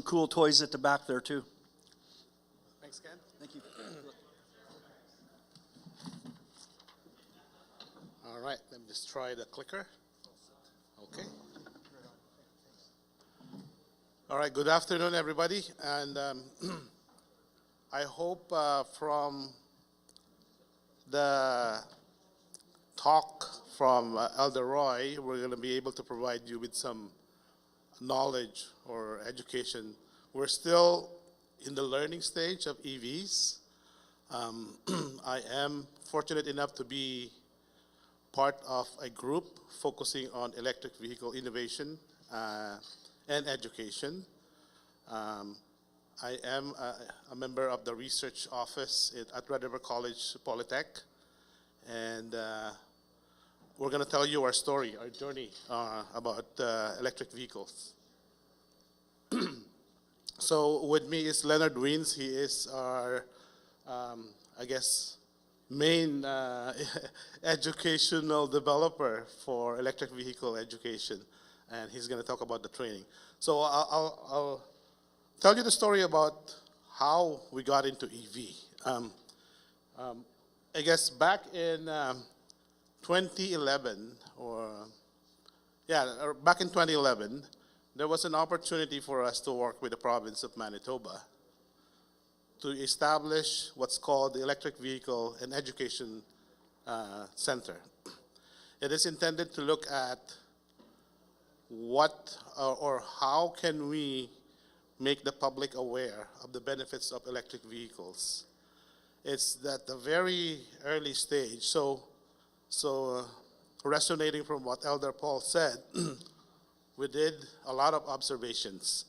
cool toys at the back there too. Thanks, Ken. Thank you. All right, let me just try the clicker. Okay. All right, good afternoon, everybody. And I hope from the talk from Elder Roy, we're going to be able to provide you with some knowledge or education. We're still in the learning stage of EVs. I am fortunate enough to be part of a group focusing on electric vehicle innovation and education. I am a member of the research office at Red River College, Polytech, and we're going to tell you our story, our journey about electric vehicles. So with me is Leonard Wiens. He is our, I guess, main educational developer for electric vehicle education, and he's going to talk about the training. So I'll tell you the story about how we got into EV. I guess back in 2011, back in 2011, there was an opportunity for us to work with the province of Manitoba to establish what's called the Electric Vehicle and Education Center. It is intended to look at what or how can we make the public aware of the benefits of electric vehicles. It's at the very early stage. So resonating from what Elder Paul said, we did a lot of observations.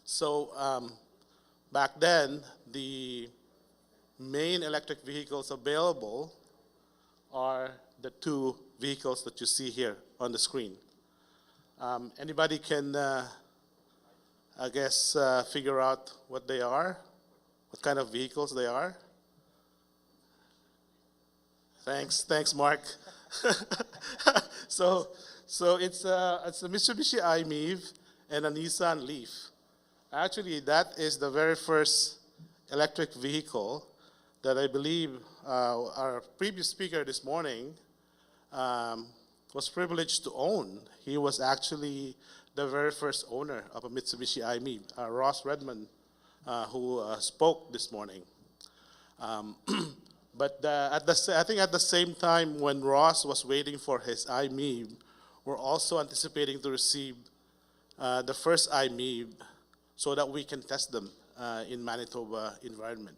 So back then, the main electric vehicles available are the two vehicles that you see here on the screen. Anybody can, I guess, figure out what they are, what kind of vehicles they are? Thanks, Mark. So it's a Mitsubishi i-MiEV and a Nissan Leaf. Actually, that is the very first electric vehicle that I believe our previous speaker this morning was privileged to own. He was actually the very first owner of a Mitsubishi i-MiEV, Ross Redmond, who spoke this morning. But I think at the same time when Ross was waiting for his i-MiEV, we're also anticipating to receive the first i-MiEV so that we can test them in Manitoba environment.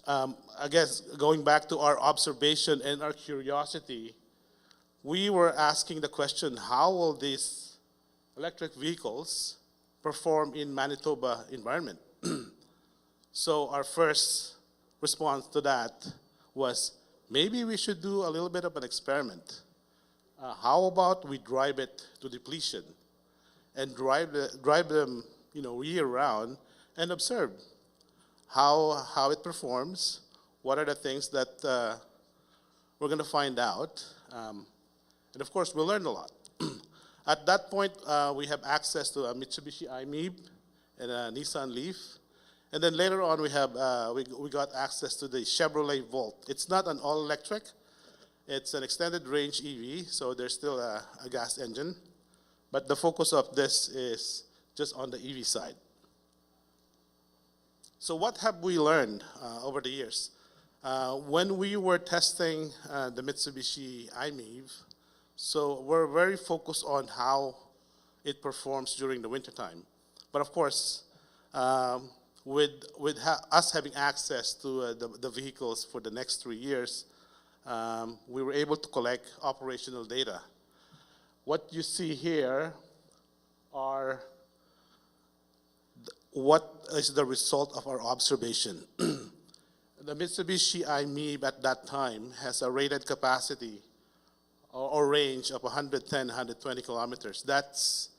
I guess going back to our observation and our curiosity, we were asking the question, how will these electric vehicles perform in Manitoba environment? So our first response to that was, maybe we should do a little bit of an experiment. How about we drive it to depletion and drive them, year-round and observe how it performs, what are the things that we're going to find out, and of course we'll learn a lot. At that point, we have access to a Mitsubishi i-MiEV and a Nissan Leaf. And then later on, we got access to the Chevrolet Volt. It's not an all-electric. It's an extended range EV, so there's still a gas engine. But the focus of this is just on the EV side. So what have we learned over the years? When we were testing the Mitsubishi i-MiEV, so we're very focused on how it performs during the wintertime. But of course, with us having access to the vehicles for the next 3 years, we were able to collect operational data. What you see here are what is the result of our observation. The Mitsubishi i-MiEV at that time has a rated capacity or range of 110, 120 kilometers. That's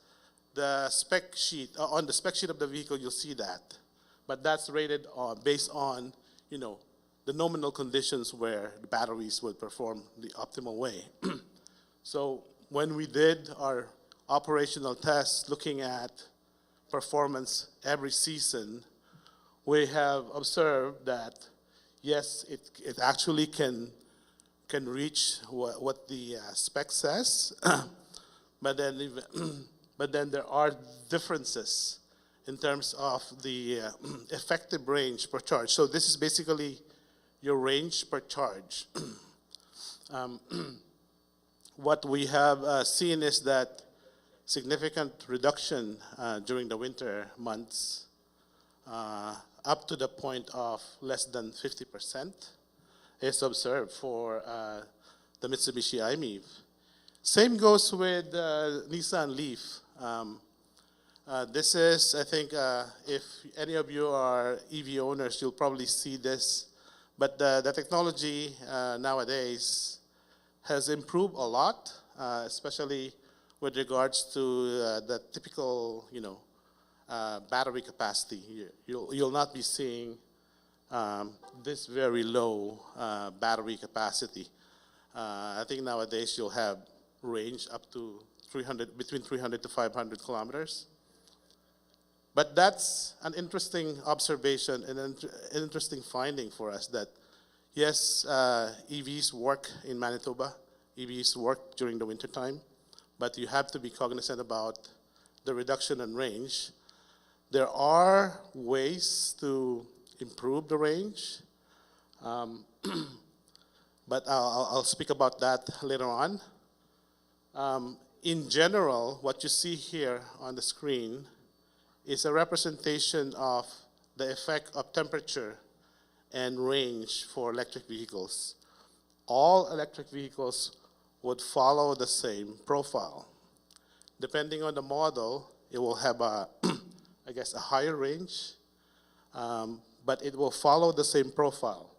the spec sheet. On the spec sheet of the vehicle, you'll see that. But that's rated based on, the nominal conditions where the batteries would perform the optimal way. So when we did our operational tests looking at performance every season, we have observed that, yes, it actually can reach what the spec says, but then but then there are differences in terms of the effective range per charge. So this is basically your range per charge. What we have seen is that significant reduction during the winter months, up to the point of less than 50%, is observed for the Mitsubishi i-MiEV. Same goes with Nissan Leaf. This is, I think, if any of you are EV owners, you'll probably see this. But the technology nowadays has improved a lot, especially with regards to the typical, battery capacity. You'll not be seeing this very low battery capacity. I think nowadays you'll have range up to between 300 to 500 kilometers. But that's an interesting observation and an interesting finding for us that, yes, EVs work in Manitoba, EVs work during the wintertime, but you have to be cognizant about the reduction in range. There are ways to improve the range, but I'll speak about that later on. In general, what you see here on the screen is a representation of the effect of temperature and range for electric vehicles. All electric vehicles would follow the same profile. Depending on the model, it will have a higher range, but it will follow the same profile,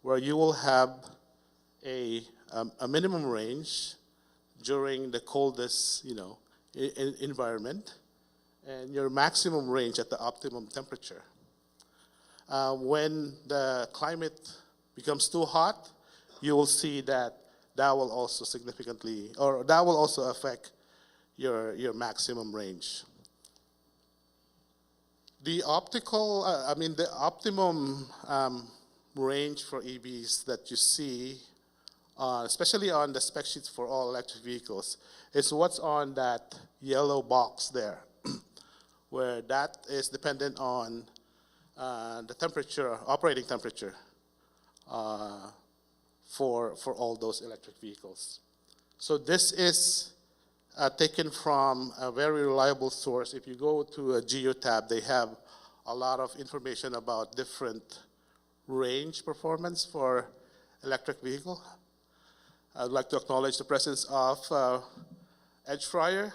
where you will have a minimum range during the coldest, environment, and your maximum range at the optimum temperature. When the climate becomes too hot, you will see that will also affect your maximum range. The optimum range for EVs that you see, especially on the spec sheets for all electric vehicles, is what's on that yellow box there, where that is dependent on the temperature, operating temperature, for all those electric vehicles. So this is taken from a very reliable source. If you go to a GeoTab, they have a lot of information about different range performance for electric vehicle. I'd like to acknowledge the presence of Ed Schreier.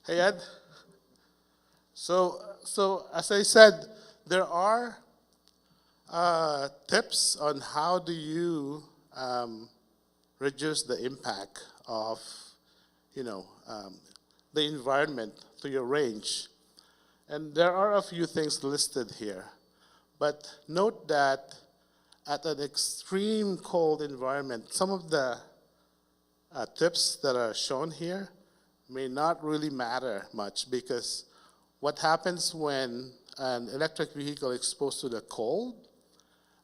Hey, Ed. So as I said, there are tips on how do you reduce the impact of the environment to your range. And there are a few things listed here. But note that at an extreme cold environment, some of the tips that are shown here may not really matter much, because what happens when an electric vehicle is exposed to the cold,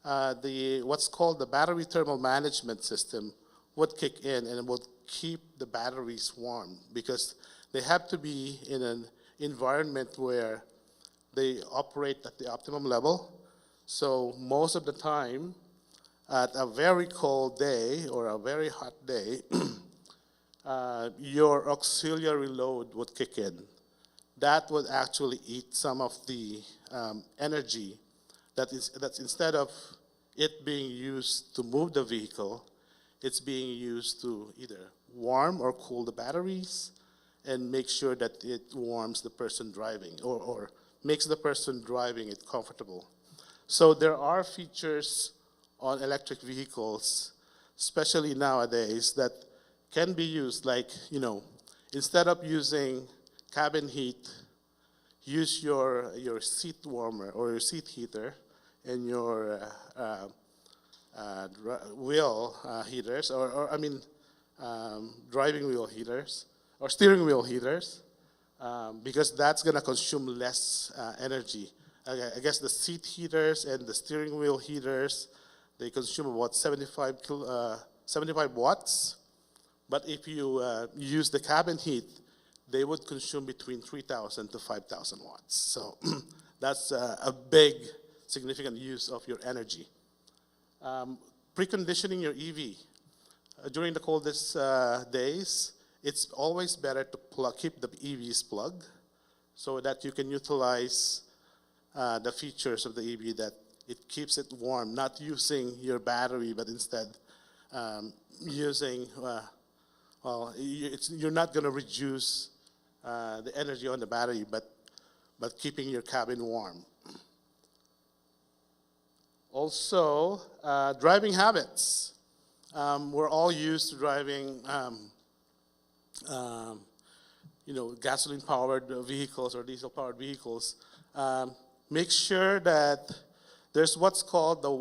what's called the battery thermal management system would kick in and it would keep the batteries warm, because they have to be in an environment where they operate at the optimum level. So most of the time, at a very cold day or a very hot day, your auxiliary load would kick in. That would actually eat some of the energy that's instead of it being used to move the vehicle, it's being used to either warm or cool the batteries and make sure that it warms the person driving or makes the person driving it comfortable. So there are features on electric vehicles, especially nowadays, that can be used, like, instead of using cabin heat, use your seat warmer or your seat heater and your wheel heaters, driving wheel heaters. or steering wheel heaters, because that's going to consume less energy. I guess the seat heaters and the steering wheel heaters, they consume about 75 watts. But if you use the cabin heat, they would consume between 3,000 to 5,000 watts. So that's a big, significant use of your energy. Preconditioning your EV. During the coldest days, it's always better to keep the EVs plugged so that you can utilize the features of the EV, that it keeps it warm, not using your battery, but instead using, you're not going to reduce the energy on the battery, but keeping your cabin warm. Also, driving habits. We're all used to driving gasoline-powered vehicles or diesel-powered vehicles. Make sure that there's what's called the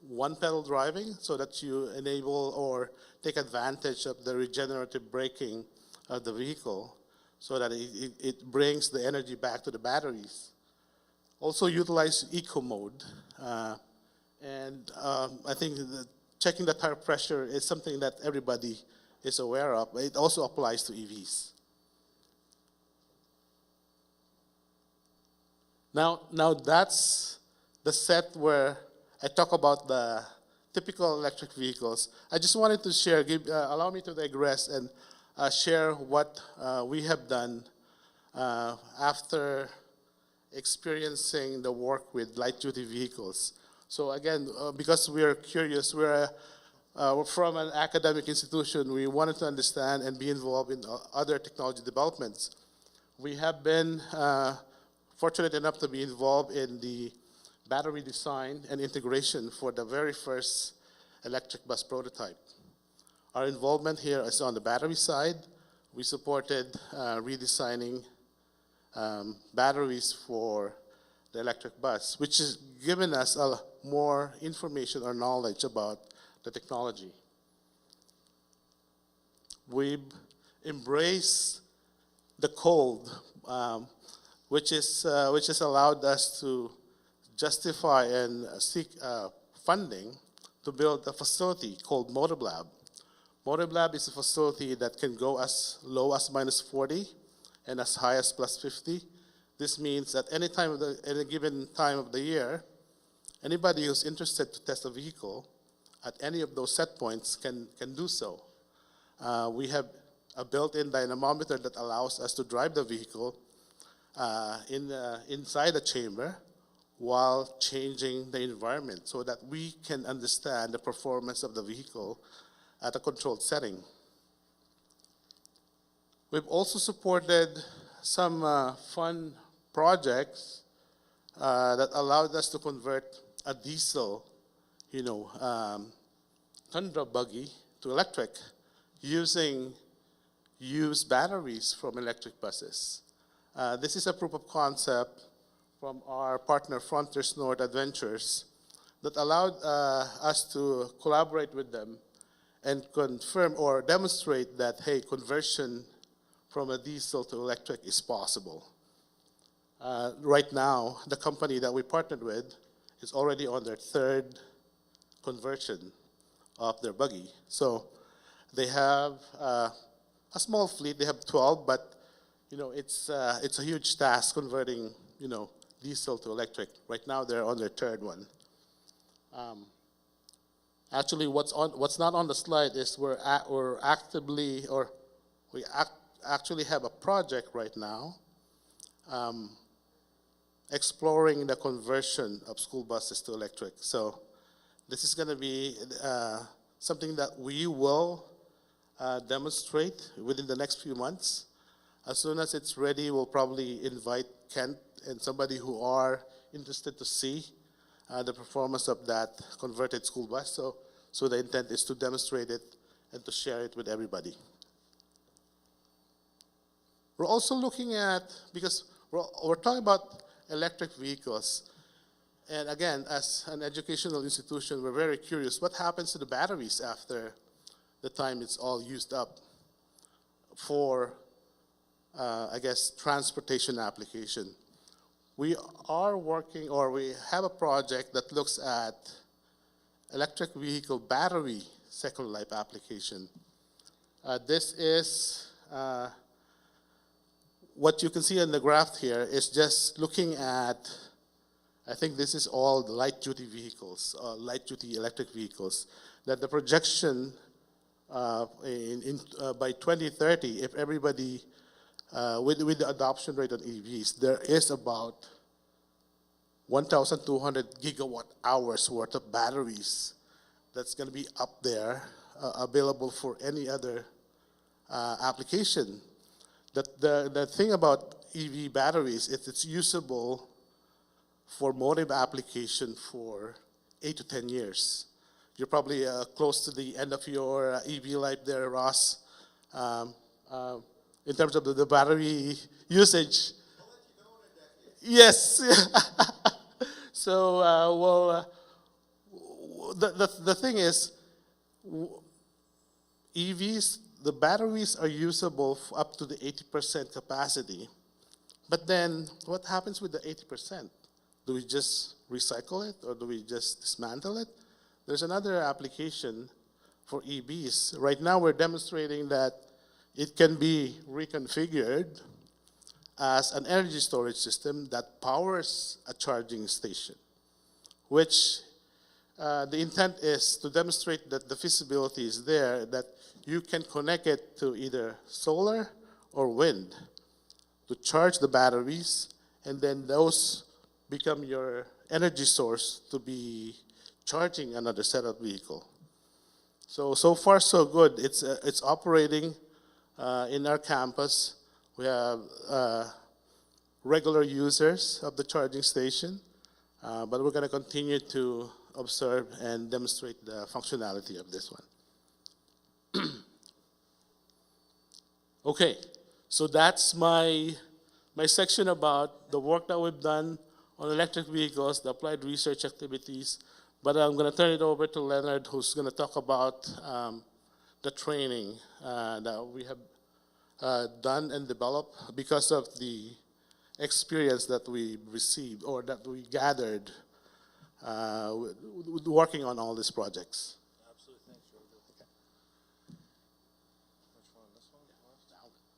one-pedal driving, so that you enable or take advantage of the regenerative braking of the vehicle, so that it brings the energy back to the batteries. Also utilize eco mode. I think checking the tire pressure is something that everybody is aware of. It also applies to EVs. Now that's the set where I talk about the typical electric vehicles. I just wanted to share, allow me to digress and share what we have done after experiencing the work with light-duty vehicles. So again, because we are curious, we're from an academic institution, we wanted to understand and be involved in other technology developments. We have been fortunate enough to be involved in the battery design and integration for the very first electric bus prototype. Our involvement here is on the battery side. We supported redesigning batteries for the electric bus, which has given us more information or knowledge about the technology. We've embraced the cold, which has allowed us to justify and seek funding to build a facility called Motive Lab. Motive Lab is a facility that can go as low as -40 and as high as +50. This means that any given time of the year, anybody who's interested to test a vehicle at any of those set points can do so. We have a built-in dynamometer that allows us to drive the vehicle inside the chamber while changing the environment, so that we can understand the performance of the vehicle at a controlled setting. We've also supported some fun projects that allowed us to convert a diesel, Tundra buggy to electric using used batteries from electric buses. This is a proof of concept from our partner Frontiers North Adventures that allowed us to collaborate with them and confirm or demonstrate that, hey, conversion from a diesel to electric is possible. Right now, the company that we partnered with is already on their third conversion of their buggy. So they have a small fleet. They have 12, but it's a huge task converting diesel to electric. Right now, they're on their third one. Actually, what's not on the slide is we actually have a project right now exploring the conversion of school buses to electric. So this is going to be something that we will demonstrate within the next few months. As soon as it's ready, we'll probably invite Kent and somebody who are interested to see the performance of that converted school bus. So the intent is to demonstrate it and to share it with everybody. We're also looking at, because we're talking about electric vehicles, and again, as an educational institution, we're very curious, what happens to the batteries after the time it's all used up for I guess, transportation application. We are working, or we have a project that looks at electric vehicle battery second life application. This is what you can see in the graph here is just looking at, I think this is all the light-duty vehicles, light-duty electric vehicles, that the projection by 2030, if everybody, with the adoption rate on EVs, there is about 1,200 gigawatt hours worth of batteries that's going to be up there, available for any other application. The thing about EV batteries is it's usable for motive application for 8 to 10 years. You're probably close to the end of your EV life there, Ross, in terms of the battery usage. Yes. So, the thing is, EVs, the batteries are usable up to the 80% capacity. But then, what happens with the 80%? Do we just recycle it, or do we just dismantle it? There's another application for EVs. Right now, we're demonstrating that it can be reconfigured as an energy storage system that powers a charging station, which the intent is to demonstrate that the feasibility is there, that you can connect it to either solar or wind to charge the batteries, and then those become your energy source to be charging another set of vehicle. So far so good. It's operating in our campus. We have regular users of the charging station, but we're going to continue to observe and demonstrate the functionality of this one. Okay, so that's my section about the work that we've done on electric vehicles, the applied research activities. But I'm going to turn it over to Leonard, who's going to talk about the training that we have done and developed because of the experience that we received or that we gathered working on all these projects. Absolutely. Thanks, Jojo. Okay. Which one? This one?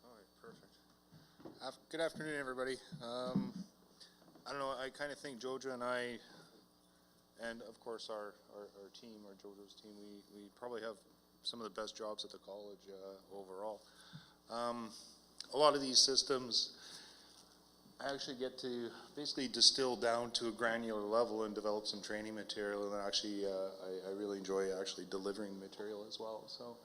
All right, perfect. Good afternoon, everybody. I don't know, I kind of think Jojo and I, and of course our team, our Jojo's team, we probably have some of the best jobs at the college overall. A lot of these systems I actually get to basically distill down to a granular level and develop some training material, and actually I really enjoy actually delivering material as well. So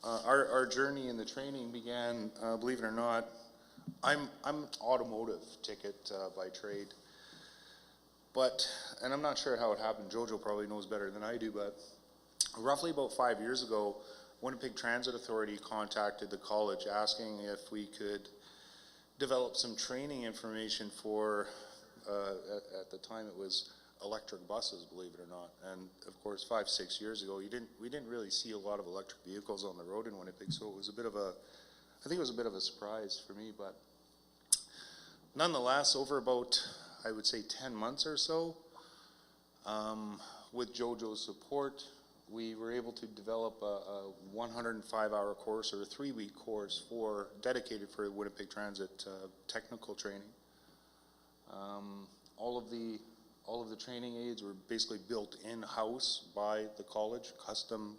our journey in the training began, believe it or not, I'm automotive ticket by trade, and I'm not sure how it happened. Jojo probably knows better than I do, but roughly about 5 years ago, Winnipeg Transit Authority contacted the college asking if we could develop some training information for, at the time it was electric buses, believe it or not. And of course, 5, 6 years ago, we didn't really see a lot of electric vehicles on the road in Winnipeg, so it was a bit of a, I think it was a bit of a surprise for me, but nonetheless, over about, I would say 10 months or so, with Jojo's support, we were able to develop a 105-hour course or a 3-week course dedicated for Winnipeg Transit technical training. All of the training aids were basically built in-house by the college. Custom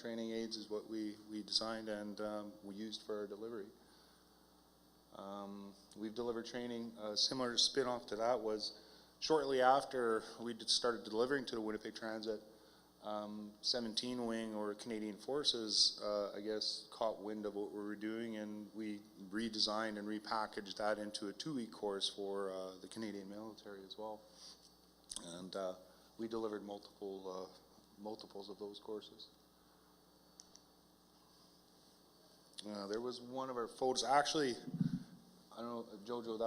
training aids is what we designed and we used for our delivery. We've delivered training. A similar spin-off to that was shortly after we started delivering to the Winnipeg Transit, 17 Wing or Canadian Forces, I guess, caught wind of what we were doing, and we redesigned and repackaged that into a 2-week course for the Canadian military as well. And we delivered multiples of those courses. There was one of our photos. Actually, I don't know, Jojo,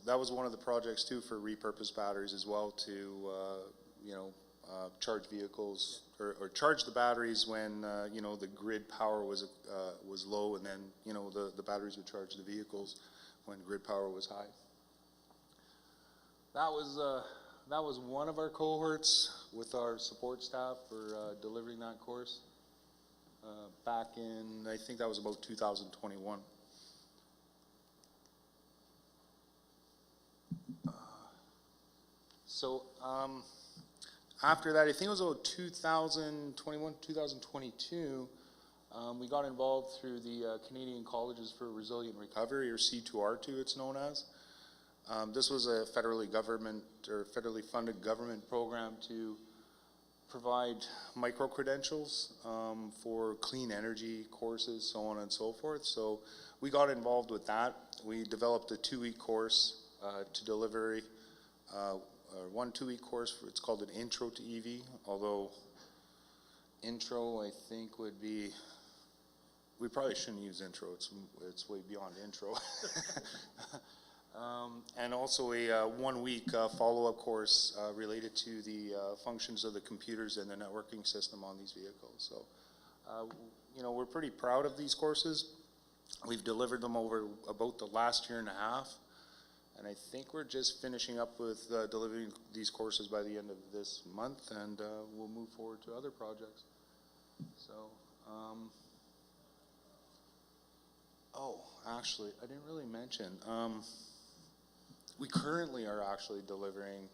that was one of the projects too for repurposed batteries as well to, charge vehicles or charge the batteries when you know, the grid power was low, and then, you know, the batteries would charge the vehicles when grid power was high. That was one of our cohorts with our support staff for delivering that course back in, I think that was about 2021. So after that, I think it was about 2021, 2022, we got involved through the Canadian Colleges for Resilient Recovery, or C2R2 it's known as. This was a federally funded government program to provide micro-credentials for clean energy courses, so on and so forth. So we got involved with that. We developed a 2-week course to delivery, one 2-week course. It's called an Intro to EV, although intro I think would be, we probably shouldn't use intro, it's way beyond intro. And also a 1-week follow-up course related to the functions of the computers and the networking system on these vehicles. So, you know, we're pretty proud of these courses. We've delivered them over about the last year and a half, and I think we're just finishing up with delivering these courses by the end of this month, and we'll move forward to other projects. So, oh, actually, I didn't really mention. We currently are actually delivering,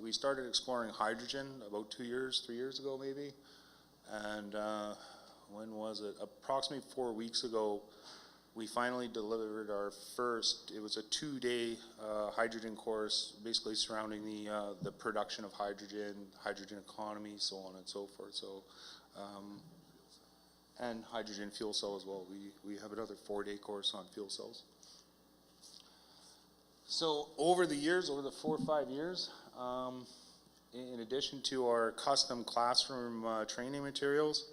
we started exploring hydrogen about 3 years ago maybe, and when was it? Approximately 4 weeks ago, we finally delivered our first, it was a 2-day hydrogen course, basically surrounding the production of hydrogen, hydrogen economy, so on and so forth. So, and hydrogen fuel cell as well. We have another 4-day course on fuel cells. So over the years, over the 4 or 5 years, in addition to our custom classroom training materials,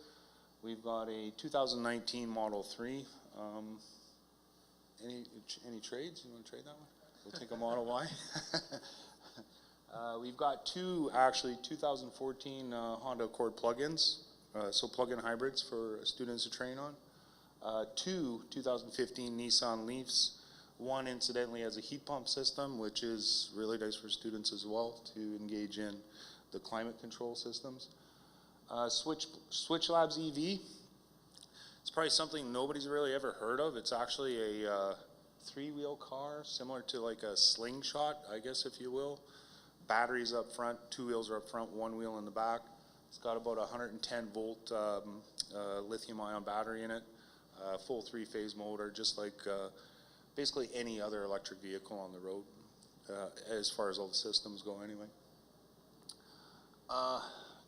we've got a 2019 Model 3. Any trades? You want to trade that one? We'll take a Model Y. We've got 2 actually 2014 Honda Accord plug-ins, so plug-in hybrids for students to train on. 2 2015 Nissan Leafs. One, incidentally, has a heat pump system, which is really nice for students as well to engage in the climate control systems. Switch Labs EV. It's probably something nobody's really ever heard of. It's actually a 3-wheel car, similar to like a slingshot, I guess, if you will. Batteries up front, 2 wheels are up front, 1 wheel in the back. It's got about 110 volt lithium-ion battery in it, full 3-phase motor, just like basically any other electric vehicle on the road, as far as all the systems go anyway.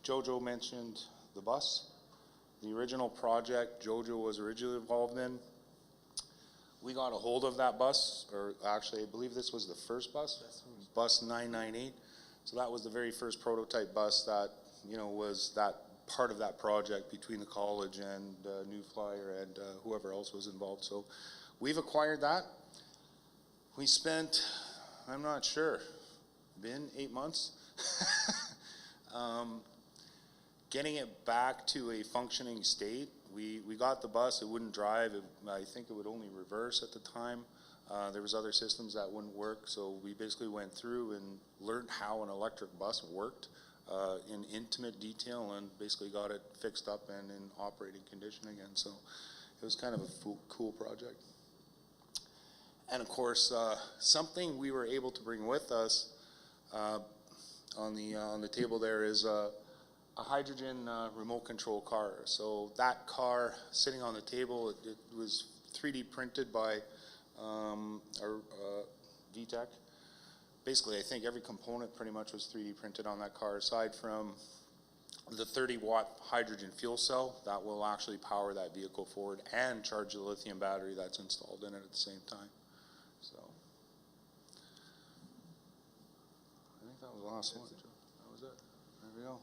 Jojo mentioned the bus. The original project Jojo was originally involved in, we got a hold of that bus, or actually I believe this was the first bus, bus 998. So that was the very first prototype bus that, you know, was that part of that project between the college and New Flyer and whoever else was involved. So we've acquired that. We spent, I'm not sure, been 8 months getting it back to a functioning state. We got the bus, it wouldn't drive, I think it would only reverse at the time. There was other systems that wouldn't work, so we basically went through and learned how an electric bus worked in intimate detail, and basically got it fixed up and in operating condition again. So it was kind of a cool project. And of course, something we were able to bring with us on the table there is a hydrogen remote control car. So that car sitting on the table, it was 3D printed by our VTech. Basically, I think every component pretty much was 3D printed on that car, aside from the 30-watt hydrogen fuel cell that will actually power that vehicle forward and charge the lithium battery that's installed in it at the same time. So I think that was the last one. That was it. There we go.